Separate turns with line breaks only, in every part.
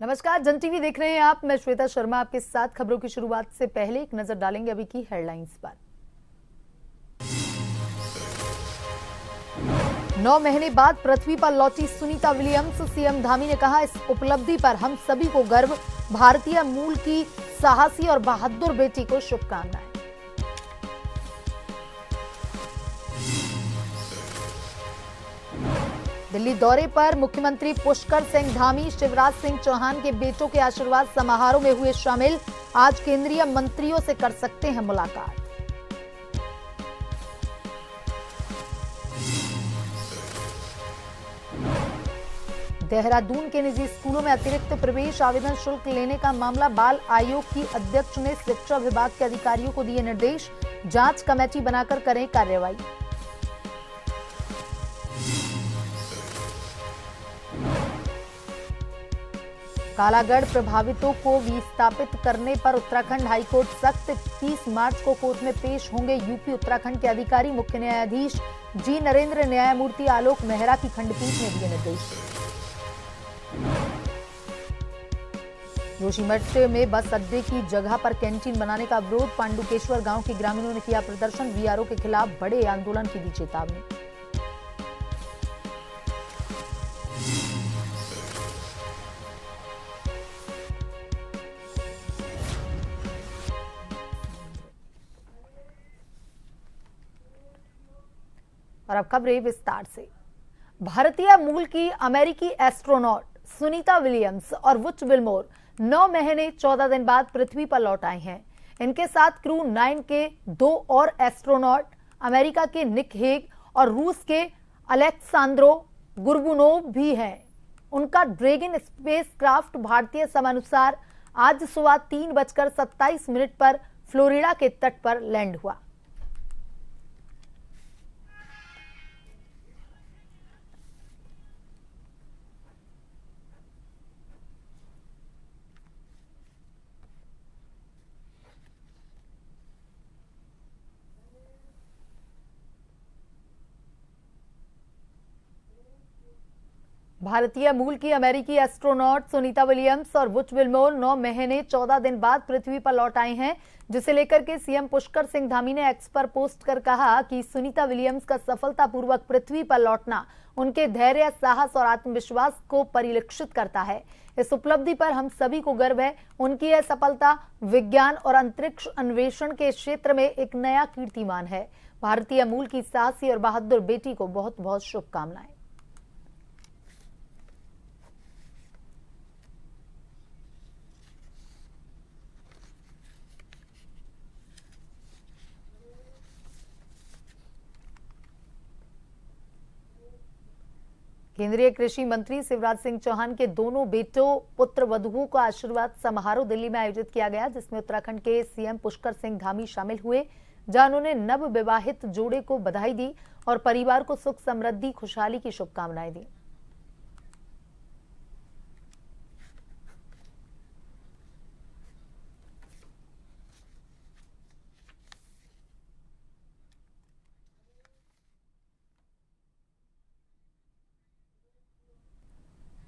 नमस्कार, जन टीवी देख रहे हैं आप। मैं श्वेता शर्मा आपके साथ। खबरों की शुरुआत से पहले एक नजर डालेंगे अभी की हेडलाइंस पर। 9 महीने बाद पृथ्वी पर लौटी सुनीता विलियम्स। सीएम धामी ने कहा, इस उपलब्धि पर हम सभी को गर्व। भारतीय मूल की साहसी और बहादुर बेटी को शुभकामनाएं। दिल्ली दौरे पर मुख्यमंत्री पुष्कर सिंह धामी शिवराज सिंह चौहान के बेटों के आशीर्वाद समारोह में हुए शामिल। आज केंद्रीय मंत्रियों से कर सकते हैं मुलाकात। देहरादून के निजी स्कूलों में अतिरिक्त प्रवेश आवेदन शुल्क लेने का मामला। बाल आयोग की अध्यक्ष ने शिक्षा विभाग के अधिकारियों को दिए निर्देश। जांच कमेटी बनाकर करें कार्रवाई। कालागढ़ प्रभावितों को विस्थापित करने पर उत्तराखंड हाईकोर्ट सख्त। 30 मार्च को कोर्ट में पेश होंगे यूपी उत्तराखंड के अधिकारी। मुख्य न्यायाधीश जी नरेंद्र, न्यायमूर्ति आलोक मेहरा की खंडपीठ ने दिए निर्देश। जोशीमठ में बस अड्डे की जगह पर कैंटीन बनाने का विरोध। पांडुकेश्वर गांव के ग्रामीणों ने किया प्रदर्शन। वीआरओ के खिलाफ बड़े आंदोलन की दी चेतावनी। और अब खबरें विस्तार से। भारतीय मूल की अमेरिकी एस्ट्रोनॉट सुनीता विलियम्स और वुच विल्मोर 9 महीने 14 दिन बाद पृथ्वी पर लौट आए हैं। इनके साथ क्रू 9 के 2 और एस्ट्रोनॉट अमेरिका के निक हेग और रूस के अलेक्सांद्रो गुर्बुनोव भी हैं। उनका ड्रैगन स्पेसक्राफ्ट भारतीय समयानुसार आज सुबह 3:27 पर फ्लोरिडा के तट पर लैंड हुआ। भारतीय मूल की अमेरिकी एस्ट्रोनॉट सुनीता विलियम्स और वुच विल्मोर 9 महीने 14 दिन बाद पृथ्वी पर लौट आए हैं, जिसे लेकर के सीएम पुष्कर सिंह धामी ने एक्स पर पोस्ट कर कहा कि सुनीता विलियम्स का सफलतापूर्वक पृथ्वी पर लौटना उनके धैर्य, साहस और आत्मविश्वास को परिलक्षित करता है। इस उपलब्धि पर हम सभी को गर्व है। उनकी यह सफलता विज्ञान और अंतरिक्ष अन्वेषण के क्षेत्र में एक नया कीर्तिमान है। भारतीय मूल की साहसी और बहादुर बेटी को बहुत बहुत शुभकामनाएं। केंद्रीय कृषि मंत्री शिवराज सिंह चौहान के दोनों बेटों पुत्र वधुओं का आशीर्वाद समारोह दिल्ली में आयोजित किया गया, जिसमें उत्तराखंड के सीएम पुष्कर सिंह धामी शामिल हुए, जहां उन्होंने नव विवाहित जोड़े को बधाई दी और परिवार को सुख, समृद्धि, खुशहाली की शुभकामनाएं दी।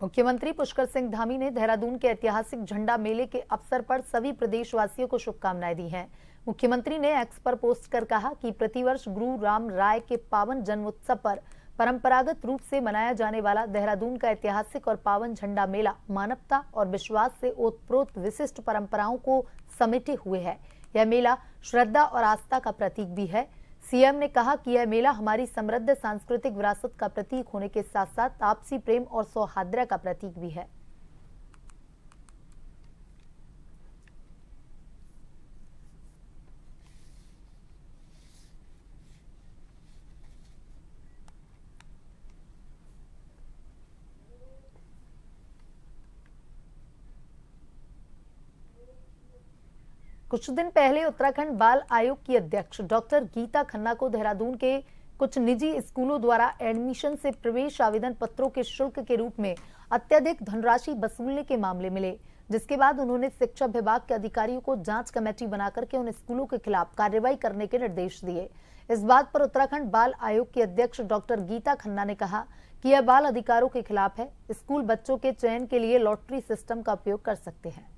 मुख्यमंत्री पुष्कर सिंह धामी ने देहरादून के ऐतिहासिक झंडा मेले के अवसर पर सभी प्रदेशवासियों को शुभकामनाएं दी हैं। मुख्यमंत्री ने एक्स पर पोस्ट कर कहा कि प्रतिवर्ष गुरु राम राय के पावन जन्मोत्सव पर परंपरागत रूप से मनाया जाने वाला देहरादून का ऐतिहासिक और पावन झंडा मेला मानवता और विश्वास से ओतप्रोत विशिष्ट परंपराओं को समेटे हुए है। यह मेला श्रद्धा और आस्था का प्रतीक भी है। सीएम ने कहा कि यह मेला हमारी समृद्ध सांस्कृतिक विरासत का प्रतीक होने के साथ साथ आपसी प्रेम और सौहार्द का प्रतीक भी है। कुछ दिन पहले उत्तराखंड बाल आयोग की अध्यक्ष डॉक्टर गीता खन्ना को देहरादून के कुछ निजी स्कूलों द्वारा एडमिशन से प्रवेश आवेदन पत्रों के शुल्क के रूप में अत्यधिक धनराशि वसूलने के मामले मिले, जिसके बाद उन्होंने शिक्षा विभाग के अधिकारियों को जांच कमेटी बनाकर के उन स्कूलों के खिलाफ कार्रवाई करने के निर्देश दिए। इस बात पर उत्तराखंड बाल आयोग की अध्यक्ष डॉक्टर गीता खन्ना ने कहा कि यह बाल अधिकारों के खिलाफ है। स्कूल बच्चों के चयन के लिए लॉटरी सिस्टम का उपयोग कर सकते हैं।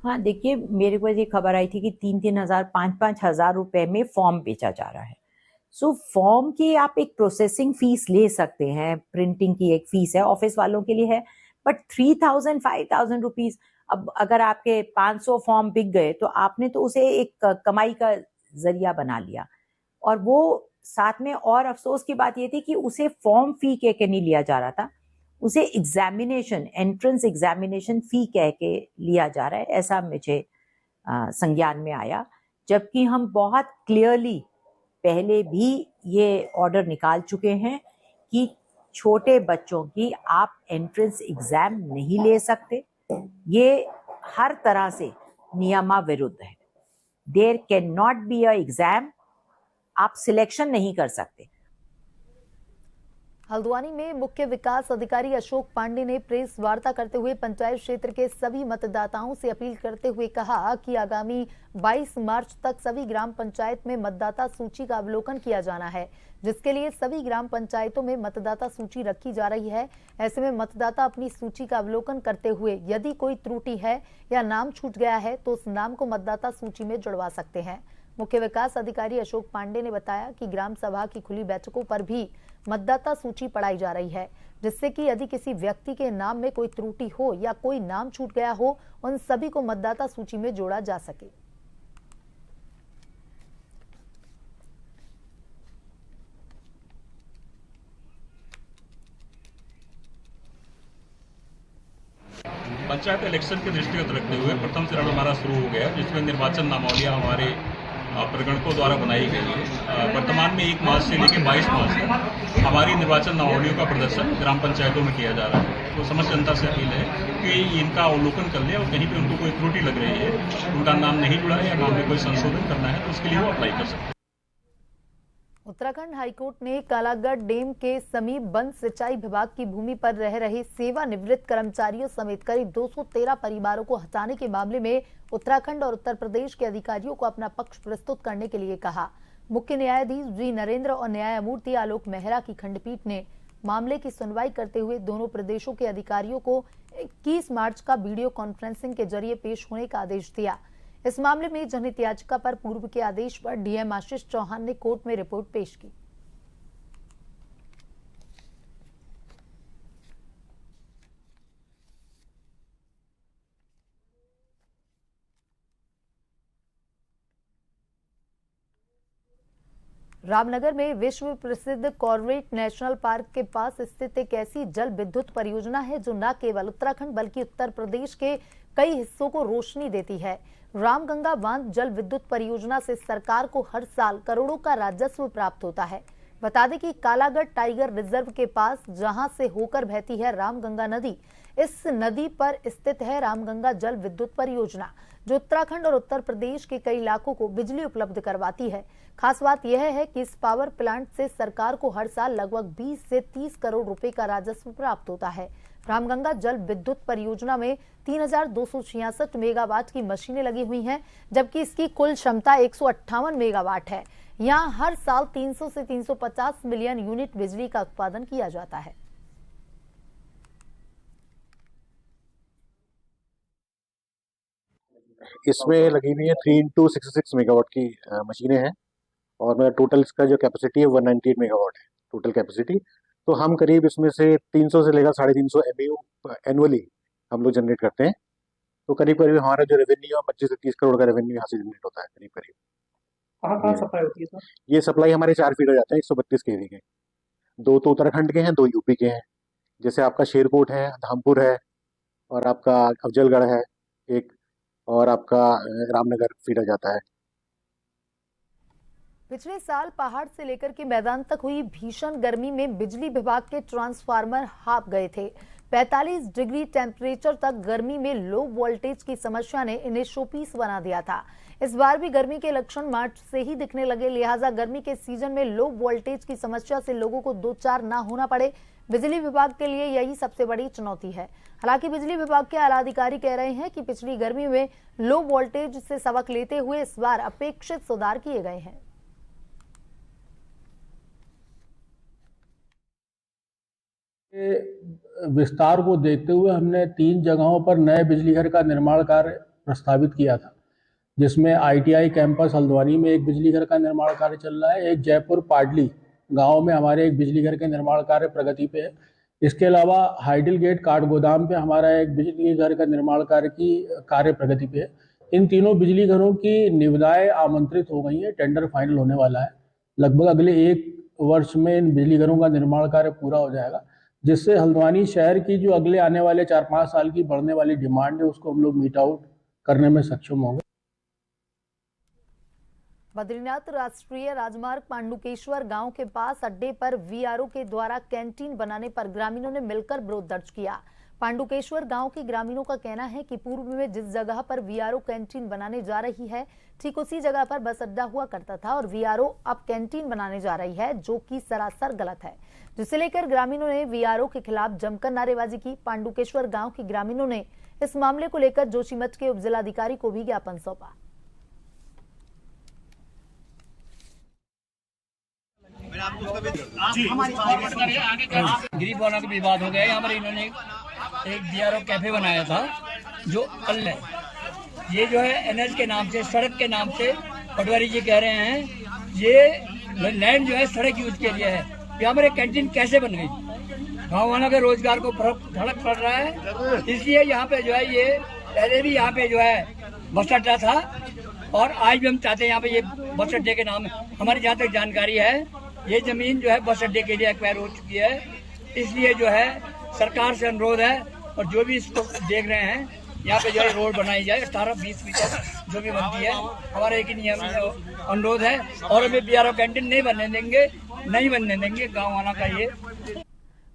हाँ, देखिए, मेरे पास ये खबर आई थी कि 3-3 हजार 5-5 हजार रुपए में फॉर्म बेचा जा रहा है। सो फॉर्म की आप एक प्रोसेसिंग फीस ले सकते हैं, प्रिंटिंग की एक फीस है, ऑफिस वालों के लिए है, बट 3,000 5,000 रुपीज, अब अगर आपके 500 फॉर्म बिक गए तो आपने तो उसे एक कमाई का जरिया बना लिया। और वो साथ में और अफसोस की बात ये थी कि उसे फॉर्म फी कह के नहीं लिया जा रहा था, उसे एग्जामिनेशन, एंट्रेंस एग्जामिनेशन फी कह के लिया जा रहा है, ऐसा मुझे संज्ञान में आया। जबकि हम बहुत क्लियरली पहले भी ये ऑर्डर निकाल चुके हैं कि छोटे बच्चों की आप एंट्रेंस एग्जाम नहीं ले सकते। ये हर तरह से नियमाविरुद्ध है। There can not be a exam, आप सिलेक्शन नहीं कर सकते।
हल्द्वानी में मुख्य विकास अधिकारी अशोक पांडे ने प्रेस वार्ता करते हुए पंचायत क्षेत्र के सभी मतदाताओं से अपील करते हुए कहा कि आगामी 22 मार्च तक सभी ग्राम पंचायत में मतदाता सूची का अवलोकन किया जाना है, जिसके लिए सभी ग्राम पंचायतों में मतदाता सूची रखी जा रही है। ऐसे में मतदाता अपनी सूची का अवलोकन करते हुए यदि कोई त्रुटि है या नाम छूट गया है तो उस नाम को मतदाता सूची में जुड़वा सकते हैं। मुख्य विकास अधिकारी अशोक पांडे ने बताया कि ग्राम सभा की खुली बैठकों पर भी मतदाता सूची पढ़ाई जा रही है, जिससे कि यदि किसी व्यक्ति के नाम में कोई त्रुटि हो या कोई नाम छूट गया हो, उन सभी को मतदाता सूची में जोड़ा जा सके।
पंचायत इलेक्शन के दृष्टिगत रखते हुए प्रथम चरण हमारा शुरू हो गया, जिसमें निर्वाचन नामावलियां हमारे प्रगणकों द्वारा बनाई गई है। वर्तमान में 1 मार्च से लेकर 22 मार्च तक हमारी निर्वाचन नामावलियों का प्रदर्शन ग्राम पंचायतों में किया जा रहा है। तो समस्त जनता से अपील है कि इनका अवलोकन कर लें और कहीं भी उनको कोई त्रुटि लग रही है, उनका नाम नहीं जुड़ा है या नाम में कोई संशोधन करना है तो उसके लिए वो अप्लाई कर सकते हैं।
उत्तराखंड हाईकोर्ट ने कालागढ़ डैम के समीप बंद सिंचाई विभाग की भूमि पर रह रहे सेवानिवृत्त कर्मचारियों समेत करीब 213 परिवारों को हटाने के मामले में उत्तराखंड और उत्तर प्रदेश के अधिकारियों को अपना पक्ष प्रस्तुत करने के लिए कहा। मुख्य न्यायाधीश जी नरेंद्र और न्यायमूर्ति आलोक मेहरा की खंडपीठ ने मामले की सुनवाई करते हुए दोनों प्रदेशों के अधिकारियों को 21 मार्च का वीडियो कॉन्फ्रेंसिंग के जरिए पेश होने का आदेश दिया। इस मामले में जनहित याचिका पर पूर्व के आदेश पर डीएम आशीष चौहान ने कोर्ट में रिपोर्ट पेश की। रामनगर में विश्व प्रसिद्ध कॉर्बेट नेशनल पार्क के पास स्थित एक ऐसी जल विद्युत परियोजना है जो न केवल उत्तराखंड बल्कि उत्तर प्रदेश के कई हिस्सों को रोशनी देती है। रामगंगा बांध जल विद्युत परियोजना से सरकार को हर साल करोड़ों का राजस्व प्राप्त होता है। बता दें कि कालागढ़ टाइगर रिजर्व के पास जहां से होकर बहती है रामगंगा नदी, इस नदी पर स्थित है रामगंगा जल विद्युत परियोजना, जो उत्तराखंड और उत्तर प्रदेश के कई इलाकों को बिजली उपलब्ध करवाती है। खास बात यह है कि इस पावर प्लांट से सरकार को हर साल लगभग 20 से 30 करोड़ रुपए का राजस्व प्राप्त होता है। रामगंगा जल विद्युत परियोजना में 3,266 मेगावाट की मशीनें लगी हुई हैं, जबकि इसकी कुल क्षमता 158 मेगावाट है। यहाँ हर साल 300 से 350 मिलियन यूनिट बिजली का उत्पादन किया जाता है।
इसमें लगी हुई है 3x66 मेगावाट की मशीनें हैं और मेरा टोटल इसका जो कैपेसिटी है 198 मेगावाट है टोटल कैपेसिटी। तो हम करीब इसमें से 300 से लेकर 350 MAU एनुअली हम लोग जनरेट करते हैं। तो करीब करीब हमारा जो रेवेन्यू है 25 से 30 करोड़ का रेवेन्यू यहाँ से जनरेट होता है करीब करीब।
कहाँ सप्लाई होती है सर?
ये सप्लाई हमारे 4 फीडर जाते हैं 132 kV के। 2 तो उत्तराखंड के हैं, 2 यूपी के हैं। जैसे आपका शेरकोट है, धामपुर है और आपका अफजलगढ़ है एक, और आपका रामनगर फीडर जाता है।
पिछले साल पहाड़ से लेकर के मैदान तक हुई भीषण गर्मी में बिजली विभाग के ट्रांसफार्मर हाफ गए थे। 45 डिग्री टेम्परेचर तक गर्मी में लो वोल्टेज की समस्या ने इन्हें शोपीस बना दिया था। इस बार भी गर्मी के लक्षण मार्च से ही दिखने लगे, लिहाजा गर्मी के सीजन में लो वोल्टेज की समस्या से लोगों को दो चार ना होना पड़े। बिजली विभाग के लिए यही सबसे बड़ी चुनौती है। हालांकि बिजली विभाग के आला अधिकारी कह रहे हैं कि पिछली गर्मी में लो वोल्टेज से सबक लेते हुए इस बार अपेक्षित सुधार किए गए हैं।
विस्तार को देखते हुए हमने 3 जगहों पर नए बिजली घर का निर्माण कार्य प्रस्तावित किया था, जिसमें ITI कैंपस हल्द्वानी में एक बिजली घर का निर्माण कार्य चल रहा है। एक जयपुर पाडली गांव में हमारे एक बिजली घर के निर्माण कार्य प्रगति पे है। इसके अलावा हाइडल गेट काठगोदाम पे हमारा एक बिजली घर का निर्माण कार्य प्रगति पे है। इन तीनों बिजली घरों की निविदाएं आमंत्रित हो गई हैं, टेंडर फाइनल होने वाला है। लगभग अगले 1 वर्ष में इन बिजली घरों का निर्माण कार्य पूरा हो जाएगा, जिससे हल्द्वानी शहर की जो अगले आने वाले 4-5 साल की बढ़ने वाली डिमांड है उसको हम लोग मीट आउट करने में सक्षम होंगे।
बद्रीनाथ राष्ट्रीय राजमार्ग पांडुकेश्वर गांव के पास अड्डे पर VRO के द्वारा कैंटीन बनाने पर ग्रामीणों ने मिलकर विरोध दर्ज किया। पांडुकेश्वर गांव के ग्रामीणों का कहना है कि पूर्व में जिस जगह पर VRO कैंटीन बनाने जा रही है ठीक उसी जगह पर बस अड्डा हुआ करता था और VRO अब कैंटीन बनाने जा रही है, जो कि सरासर गलत है, जिसे लेकर ग्रामीणों ने VRO के खिलाफ जमकर नारेबाजी की। पांडुकेश्वर गांव के ग्रामीणों ने इस मामले को लेकर जोशीमठ के उपजिलाधिकारी को भी ज्ञापन सौंपा।
गरीब वालों का विवाद हो गया। यहाँ पर इन्होंने एक VRO कैफे बनाया था जो अल है, ये जो है NH के नाम से, सड़क के नाम से पटवारी जी कह रहे हैं ये लैंड जो है सड़क यूज के लिए है। यहाँ पर एक कैंटीन कैसे बन गई? गाँव वालों के रोजगार को फर्क पड़ रहा है, इसलिए यहाँ पे जो है ये पहले भी यहाँ पे जो है बस अड्डा था और आज भी हम चाहते हैं यहाँ पे ये बस अड्डे के नाम हमारी जहाँ तक जानकारी है ये जमीन जो है बस अड्डे के लिए एक्वायर हो चुकी है। इसलिए जो है सरकार से अनुरोध है और जो भी इसको देख रहे हैं यहाँ पे जो है रोड बनाई जाए 18-20 मीटर जो भी बनती है। हमारा एक नियम अनुरोध है और हमें VRO कैंटीन नहीं बनने देंगे गाँव वाला का ये।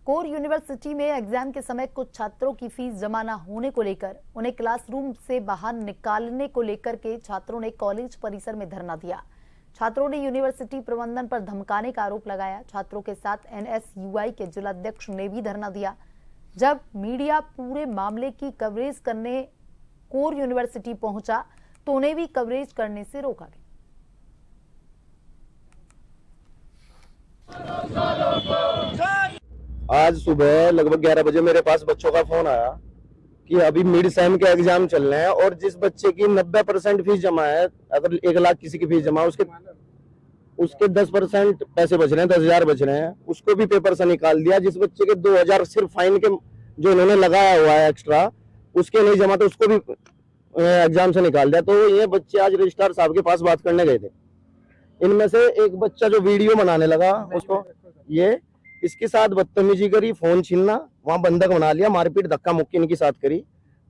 कोर यूनिवर्सिटी में एग्जाम के समय कुछ छात्रों की फीस जमा न होने को लेकर उन्हें क्लासरूम से बाहर निकालने को लेकर के छात्रों ने कॉलेज परिसर में धरना दिया। छात्रों ने यूनिवर्सिटी प्रबंधन पर धमकाने का आरोप लगाया। छात्रों के साथ NSUI के जिलाध्यक्ष ने भी धरना दिया। जब मीडिया पूरे मामले की कवरेज करने कोर यूनिवर्सिटी पहुंचा तो उन्हें भी कवरेज करने से रोका गया।
आज सुबह लगभग 11 बजे मेरे पास बच्चों का फोन आया कि अभी मिड सेम के एग्जाम चल रहे हैं और जिस बच्चे की 90% फीस जमा है, अगर 1 लाख किसी की फीस जमा उसके 10% पैसे बच रहे हैं, 10,000 बच रहे हैं, उसको भी पेपर से निकाल दिया। जिस बच्चे के 2,000 सिर्फ फाइन के जो इन्होंने लगाया हुआ है एक्स्ट्रा, उसके नहीं जमा तो उसको भी एग्जाम से निकाल दिया। तो ये बच्चे आज रजिस्ट्रार साहब के पास बात करने गए थे। इनमें से एक बच्चा जो वीडियो बनाने लगा उसको इसके साथ बदतमीजी करी, फोन छीनना, वहां बंधक बना लिया, मारपीट धक्का मुक्की इनके साथ करी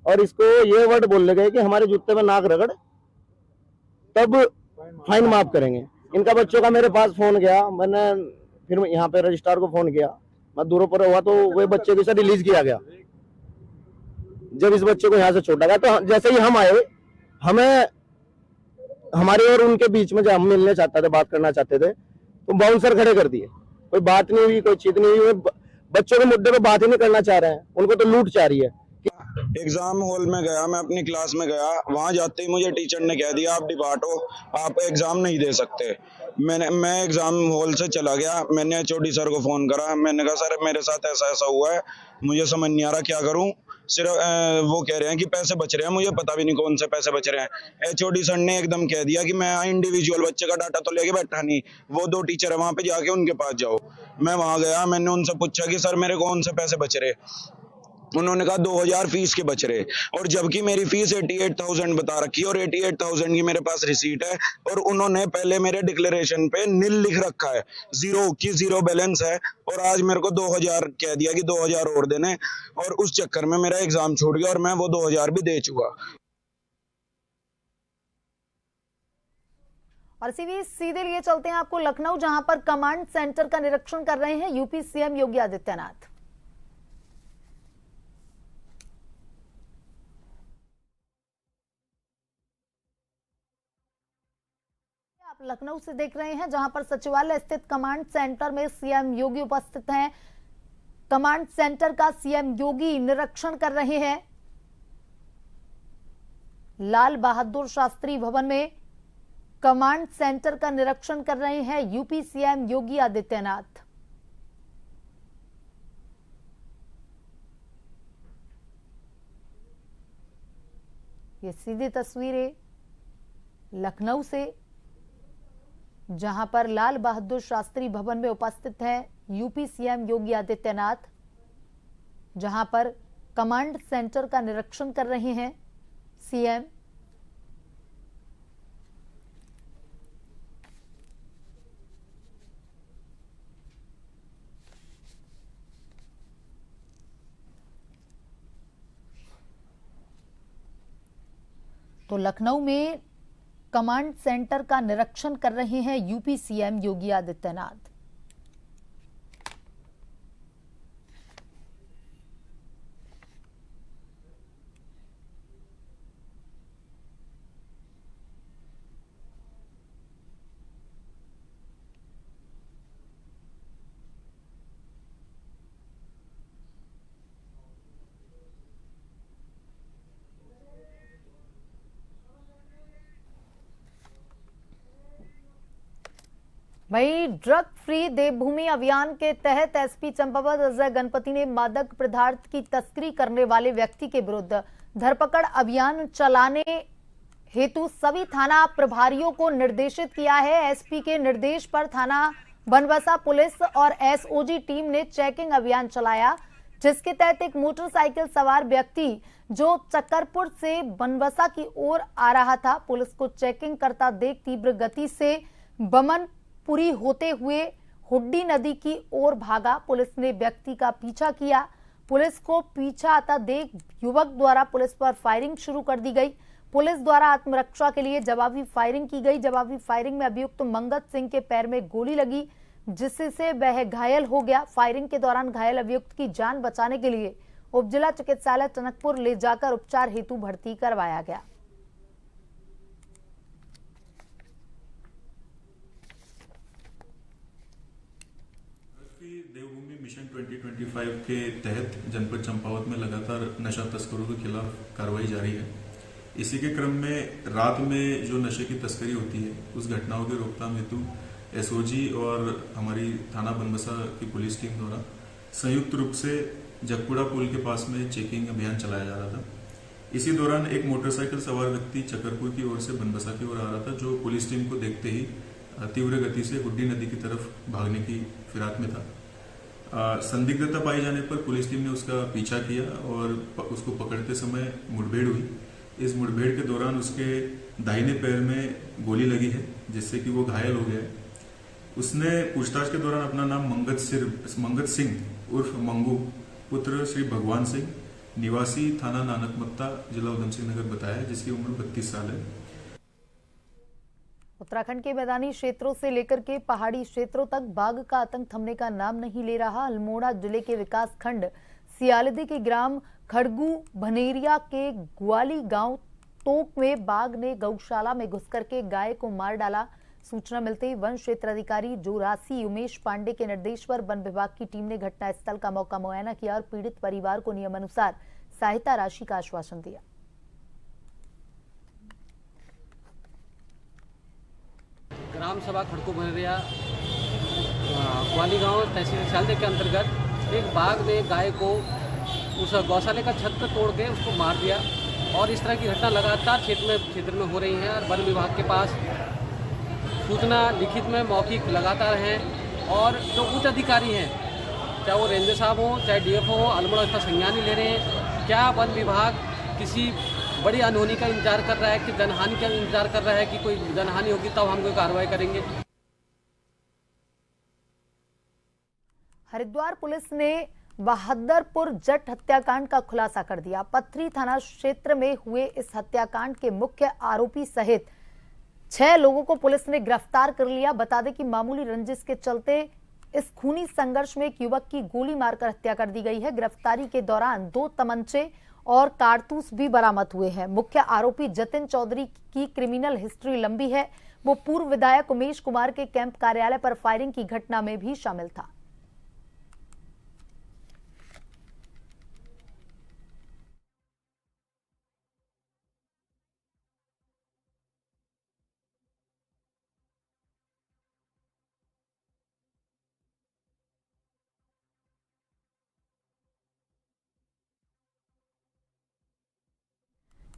और इसको ये वर्ड बोलने गए कि हमारे जूते में नाक रगड़ तब फाइन माफ करेंगे। इनका बच्चों का मेरे पास फोन गया, मैंने फिर यहाँ पे रजिस्ट्रार को फोन किया, मैं दूरों पर हुआ तो वही बच्चे को रिलीज किया गया। जब इस बच्चे को यहाँ से छोड़ा गया तो जैसे ही हम आए, हमें हमारे और उनके बीच में जब हम मिलने चाहते थे, बात करना चाहते थे, तो बाउंसर खड़े कर दिए। कोई बात नहीं हुई, कोई चीज नहीं हुई, बच्चों के मुद्दे पे बात ही नहीं करना चाह रहे हैं, उनको तो लूट चाह रही है।
एग्जाम हॉल में गया, मैं अपनी क्लास में गया, वहां जाते ही मुझे टीचर ने कह दिया आप डिपार्ट हो, आप एग्जाम नहीं दे सकते। मैं एग्जाम हॉल से चला गया, मैंने HOD सर को फोन करा, मैंने कहा सर मेरे साथ ऐसा ऐसा हुआ है, मुझे समझ नहीं आ रहा क्या करूं। सिर्फ वो कह रहे हैं कि पैसे बच रहे हैं, मुझे पता भी नहीं कौन से पैसे बच रहे हैं। HOD सर ने एकदम कह दिया कि मैं इंडिविजुअल बच्चे का डाटा तो लेके बैठा नहीं, वो 2 टीचर है वहां पे, जाके उनके पास जाओ। मैं वहां गया, मैंने उनसे पूछा कि सर मेरे कौन से पैसे बच रहे? उन्होंने कहा 2,000 फीस के बच रहे, और जबकि मेरी फीस 88,000 बता रखी है और 88,000 की मेरे पास रिसीट है। और उन्होंने पहले मेरे डिक्लेरेशन पे नील लिख रखा है, जीरो बैलेंस है, और आज मेरे को 2,000 कह दिया कि 2,000 और देने, और उस चक्कर में मेरा एग्जाम छूट गया और मैं वो 2,000 भी दे चुका।
और सीधे लिए चलते हैं आपको लखनऊ, जहां पर कमांड सेंटर का निरीक्षण कर रहे हैं यूपी CM योगी आदित्यनाथ। लखनऊ से देख रहे हैं, जहां पर सचिवालय स्थित कमांड सेंटर में सीएम योगी उपस्थित हैं। कमांड सेंटर का सीएम योगी निरीक्षण कर रहे हैं। लाल बहादुर शास्त्री भवन में कमांड सेंटर का निरीक्षण कर रहे हैं यूपी सीएम योगी आदित्यनाथ। ये सीधी तस्वीरें लखनऊ से, जहां पर लाल बहादुर शास्त्री भवन में उपस्थित हैं यूपी सीएम योगी आदित्यनाथ, जहां पर कमांड सेंटर का निरीक्षण कर रहे हैं सीएम। तो लखनऊ में कमांड सेंटर का निरीक्षण कर रहे हैं यूपी सीएम योगी आदित्यनाथ। वहीं ड्रग फ्री देवभूमि अभियान के तहत एसपी चंपावत अजय गणपति ने मादक पदार्थ की तस्करी करने वाले व्यक्ति के विरुद्ध धरपकड़ अभियान चलाने हेतु सभी थाना प्रभारियों को निर्देशित किया है। एसपी के निर्देश पर थाना बनबसा पुलिस और एसओजी टीम ने चेकिंग अभियान चलाया, जिसके तहत एक मोटरसाइकिल सवार व्यक्ति जो चक्करपुर से बनबसा की ओर आ रहा था, पुलिस को चेकिंग करता देख तीव्र गति से बमन पूरी होते हुए हुड्डी नदी की ओर भागा। पुलिस ने व्यक्ति का पीछा किया। पुलिस को पीछा आता देख युवक द्वारा पुलिस पर फायरिंग शुरू कर दी गई। पुलिस द्वारा आत्मरक्षा के लिए जवाबी फायरिंग की गई। जवाबी फायरिंग में अभियुक्त मंगत सिंह के पैर में गोली लगी, जिससे वह घायल हो गया। फायरिंग के दौरान घायल अभियुक्त की जान बचाने के लिए उपजिला चिकित्सालय टनकपुर ले जाकर उपचार हेतु भर्ती करवाया गया।
देवभूमि मिशन 2025 के तहत जनपद चंपावत में लगातार नशा तस्करों के खिलाफ कार्रवाई जारी है। इसी के क्रम में रात में जो नशे की तस्करी होती है, उस घटनाओं की रोकथाम हेतु एसओजी और हमारी थाना बनबसा की पुलिस टीम द्वारा संयुक्त रूप से जगपुड़ा पुल के पास में चेकिंग अभियान चलाया जा रहा था। इसी दौरान एक मोटरसाइकिल सवार व्यक्ति चक्करपुर की ओर से बनबसा की ओर आ रहा था, जो पुलिस टीम को देखते ही तीव्र गति से हुड्डी नदी की तरफ भागने की फिराक में था। संदिग्धता पाई जाने पर पुलिस टीम ने उसका पीछा किया और उसको पकड़ते समय मुठभेड़ हुई। इस मुठभेड़ के दौरान उसके दाहिने पैर में गोली लगी है, जिससे कि वो घायल हो गया है। उसने पूछताछ के दौरान अपना नाम मंगत सिंह उर्फ मंगू पुत्र श्री भगवान सिंह निवासी थाना नानकमत्ता जिला उधम सिंह नगर बताया, जिसकी उम्र 32 साल है।
उत्तराखंड के मैदानी क्षेत्रों से लेकर के पहाड़ी क्षेत्रों तक बाघ का आतंक थमने का नाम नहीं ले रहा। अल्मोड़ा जिले के विकास खंड सियालदी के ग्राम खड़गू भनेरिया के ग्वाली गांव तोक में बाघ ने गौशाला में घुस करके गाय को मार डाला। सूचना मिलते ही वन क्षेत्र अधिकारी जोरासी उमेश पांडे के निर्देश पर वन विभाग की टीम ने घटनास्थल का मौका मुआयना किया और पीड़ित परिवार को नियमानुसार सहायता राशि का आश्वासन दिया।
ग्राम सभा खड़कू भनेरिया ग्वाली गांव तहसील सियालदे के अंतर्गत एक बाघ ने गाय को उस गौशाले का छत पर तोड़ के उसको मार दिया और इस तरह की घटना लगातार क्षेत्र में हो रही है। और वन विभाग के पास सूचना लिखित में मौखिक लगातार हैं और जो उच्च अधिकारी हैं, चाहे वो रेंजर साहब हों चाहे डीएफओ हो, अल्मोड़ा इसका संज्ञान नहीं ले रहे हैं। क्या वन विभाग किसी बड़ी अनहोनी का इंतजार कर रहा है कि जनहानि का इंतजार कर रहा है कि कोई जनहानि होगी तब हम कोई कार्रवाई करेंगे?
हरिद्वार पुलिस ने बहादुरपुर जट हत्याकांड का खुलासा कर दिया। पथरी थाना क्षेत्र में हुए इस हत्याकांड के मुख्य आरोपी सहित 6 लोगों को पुलिस ने गिरफ्तार कर लिया। बता दें कि मामूली रंजिश के चलते इस खूनी संघर्ष में एक युवक की गोली मारकर हत्या कर दी गई है। गिरफ्तारी के दौरान 2 तमंचे और कारतूस भी बरामद हुए हैं। मुख्य आरोपी जतिन चौधरी की क्रिमिनल हिस्ट्री लंबी है। वो पूर्व विधायक उमेश कुमार के कैंप कार्यालय पर फायरिंग की घटना में भी शामिल था।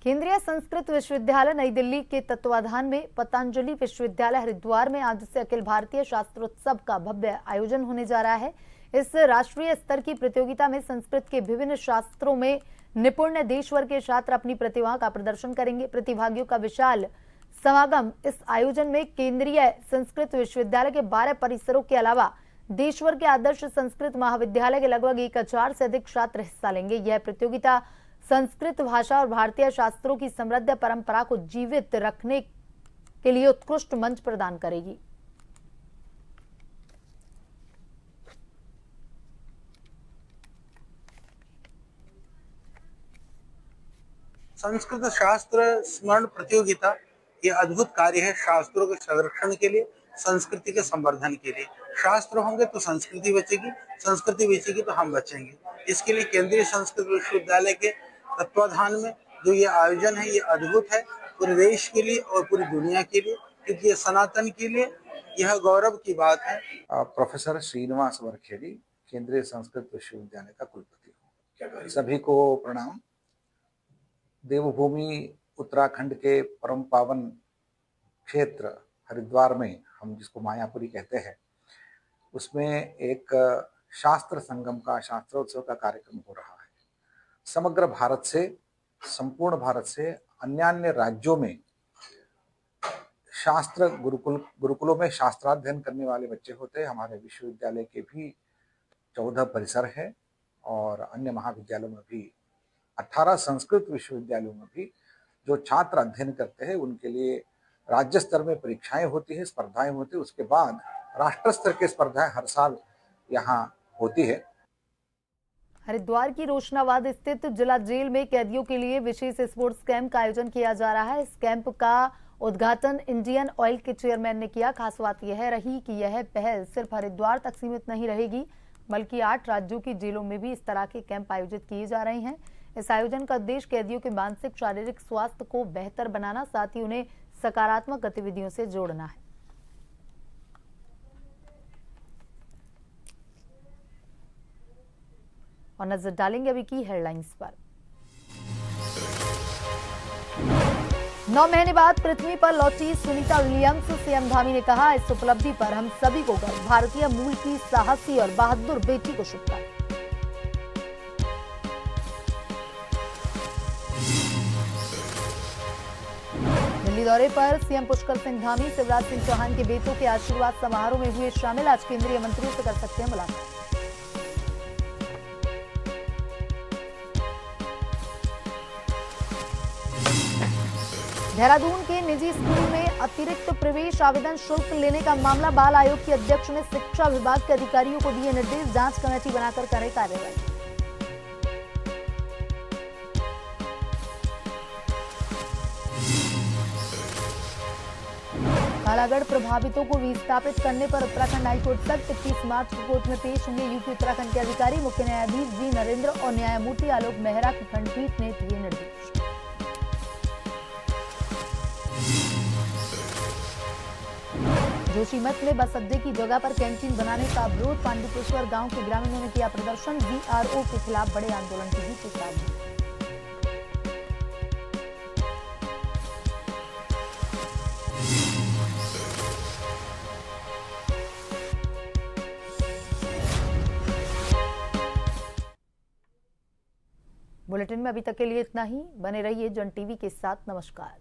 केंद्रीय संस्कृत विश्वविद्यालय नई दिल्ली के तत्वाधान में पतंजलि विश्वविद्यालय हरिद्वार में आज से अखिल भारतीय शास्त्रोत्सव का भव्य आयोजन होने जा रहा है। इस राष्ट्रीय स्तर की प्रतियोगिता में संस्कृत के विभिन्न शास्त्रों में निपुण देश भर के छात्र अपनी प्रतिभा का प्रदर्शन करेंगे। प्रतिभागियों का विशाल समागम इस आयोजन में केंद्रीय संस्कृत विश्वविद्यालय के 12 परिसरों के अलावा देशभर के आदर्श संस्कृत महाविद्यालय के लगभग 1000 से अधिक छात्र हिस्सा लेंगे। यह प्रतियोगिता संस्कृत भाषा और भारतीय शास्त्रों की समृद्ध परंपरा को जीवित रखने के लिए उत्कृष्ट मंच प्रदान करेगी।
संस्कृत शास्त्र स्मरण प्रतियोगिता ये अद्भुत कार्य है शास्त्रों के संरक्षण के लिए, संस्कृति के संवर्धन के लिए। शास्त्र होंगे तो संस्कृति बचेगी, संस्कृति बचेगी तो हम बचेंगे। इसके लिए केंद्रीय संस्कृत विश्वविद्यालय के तत्वाधान में जो ये आयोजन है ये अद्भुत है पूरे देश के लिए और पूरी दुनिया के लिए, क्योंकि ये सनातन के लिए यह गौरव की बात है।
प्रोफेसर श्रीनिवास वरखेड़ी, केंद्रीय संस्कृत विश्वविद्यालय का कुलपति हूँ। सभी को प्रणाम। देवभूमि उत्तराखंड के परम पावन क्षेत्र हरिद्वार में, हम जिसको मायापुरी कहते हैं, उसमें एक शास्त्र संगम का, शास्त्रोत्सव का कार्यक्रम हो रहा है। समग्र भारत से, संपूर्ण भारत से अन्य राज्यों में शास्त्र गुरुकुलों में शास्त्राध्ययन करने वाले बच्चे होते हैं। हमारे विश्वविद्यालय के भी 14 परिसर है और अन्य महाविद्यालयों में भी 18 संस्कृत विश्वविद्यालयों में भी जो छात्र अध्ययन करते हैं उनके लिए राज्य स्तर में परीक्षाएं होती है, स्पर्धाएं होती है। उसके बाद राष्ट्र स्तर की स्पर्धाएं हर साल यहाँ होती है।
हरिद्वार की रोशनाबाद स्थित जिला जेल में कैदियों के लिए विशेष स्पोर्ट्स कैंप का आयोजन किया जा रहा है। इस कैंप का उद्घाटन इंडियन ऑयल के चेयरमैन ने किया। खास बात यह रही कि यह पहल सिर्फ हरिद्वार तक सीमित नहीं रहेगी, बल्कि 8 राज्यों की जेलों में भी इस तरह के कैंप आयोजित किए जा रहे हैं। इस आयोजन का उद्देश्य कैदियों के मानसिक शारीरिक स्वास्थ्य को बेहतर बनाना, साथ ही उन्हें सकारात्मक गतिविधियों से जोड़ना है। और नजर डालेंगे अभी की हेडलाइंस पर। 9 महीने बाद पृथ्वी पर लौटी सुनीता विलियम्स। सीएम धामी ने कहा, इस उपलब्धि पर हम सभी को गर्व। भारतीय मूल की साहसी और बहादुर बेटी को शुभकामनाएं। दिल्ली दौरे पर सीएम पुष्कर सिंह धामी शिवराज सिंह चौहान के बेटों के आशीर्वाद समारोह में हुए शामिल। आज केंद्रीय मंत्रियों से कर सकते हैं मुलाकात। देहरादून के निजी स्कूल में अतिरिक्त प्रवेश आवेदन शुल्क लेने का मामला, बाल आयोग की अध्यक्ष ने शिक्षा विभाग के अधिकारियों को दिए निर्देश। जांच कमेटी बनाकर करे कार्रवाई। कालागढ़ प्रभावितों को विस्थापित करने पर उत्तराखंड हाईकोर्ट सख्त। 21 मार्च को कोर्ट में पेश होंगे यूपी उत्तराखंड के अधिकारी। मुख्य न्यायाधीश जी नरेंद्र और न्यायमूर्ति आलोक मेहरा की खंडपीठ ने दिए निर्देश। जोशीमठ में बस अड्डे की जगह पर कैंटीन बनाने का विरोध। पांडुपेश्वर गांव के ग्रामीणों ने किया प्रदर्शन। बीआरओ के खिलाफ बड़े आंदोलन की भी चेतावनी। बुलेटिन में अभी तक के लिए इतना ही। बने रहिए जन टीवी के साथ। नमस्कार।